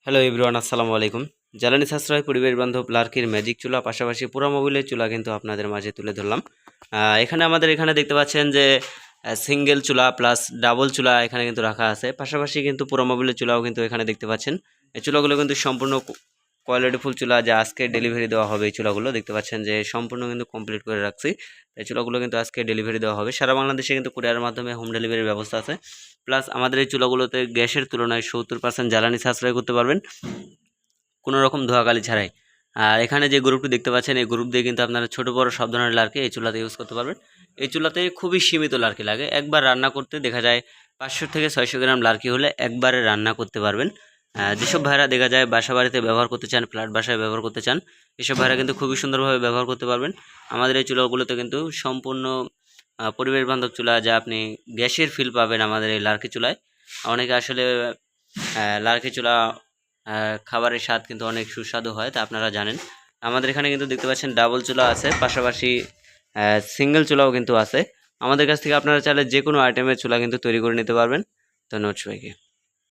Hello everyone, আসসালামু আলাইকুম। জ্বালানি সাশ্রয় পরিবেশ বান্ধব লার্কির ম্যাজিক চুলা, পাশাপাশি পুরা মোবিলের চুলা কিন্তু আপনাদের মাঝে তুলে ধরলাম। এখানে আমাদের এখানে দেখতে পাচ্ছেন যে সিঙ্গেল চুলা প্লাস ডাবল চুলা এখানে কিন্তু রাখা আছে। পাশাপাশি কিন্তু পুরা মোবিলের চুলাও কিন্তু এখানে দেখতে পাচ্ছেন। এই চুলাগুলো কিন্তু সম্পূর্ণ কোয়ালিটিফুল চুলা, যা আজকে ডেলিভারি দেওয়া হবে। এই চুলাগুলো দেখতে পাচ্ছেন যে সম্পূর্ণ কিন্তু কমপ্লিট করে রাখছি। এই চুলাগুলো কিন্তু আজকে ডেলিভারি দেওয়া হবে। সারা বাংলাদেশে কিন্তু কুরিয়ারের মাধ্যমে হোম ডেলিভারির ব্যবস্থা আছে। প্লাস আমাদের এই চুলাগুলোতে গ্যাসের তুলনায় 70% জ্বালানি সাশ্রয় করতে পারবেন, কোনো রকম ধোঁয়াকালি ছাড়াই। আর এখানে যে গ্রুপটি দেখতে পাচ্ছেন, এই গ্রুপ দিয়ে কিন্তু আপনারা ছোটো বড় সব ধরনের লার্কি এই চুলাতে ইউজ করতে পারবেন। এই চুলাতে খুবই সীমিত লার্কি লাগে। একবার রান্না করতে দেখা যায় 500 থেকে 600 গ্রাম লার্কি হলে একবারে রান্না করতে পারবেন। যেসব ভাইরা দেখা যায় বাসা বাড়িতে ব্যবহার করতে চান, ফ্ল্যাট বাসায় ব্যবহার করতে চান, এসব ভাইরা কিন্তু খুবই সুন্দরভাবে ব্যবহার করতে পারবেন। আমাদের এই চুলাগুলোতে কিন্তু সম্পূর্ণ পরিবেশ বান্ধব চুলা, যা আপনি গ্যাসের ফিল পাবেন আমাদের এই লার্কি চুলায়। অনেকে আসলে লার্কি চুলা খাবারের স্বাদ কিন্তু অনেক সুস্বাদু হয়, তা আপনারা জানেন। আমাদের এখানে কিন্তু দেখতে পাচ্ছেন ডাবল চুলা আছে, পাশাপাশি সিঙ্গেল চুলাও কিন্তু আছে। আমাদের কাছ থেকে আপনারা চাইলে যে কোনো আইটেমের চুলা কিন্তু তৈরি করে নিতে পারবেন। ধন্যবাদ সবাইকে।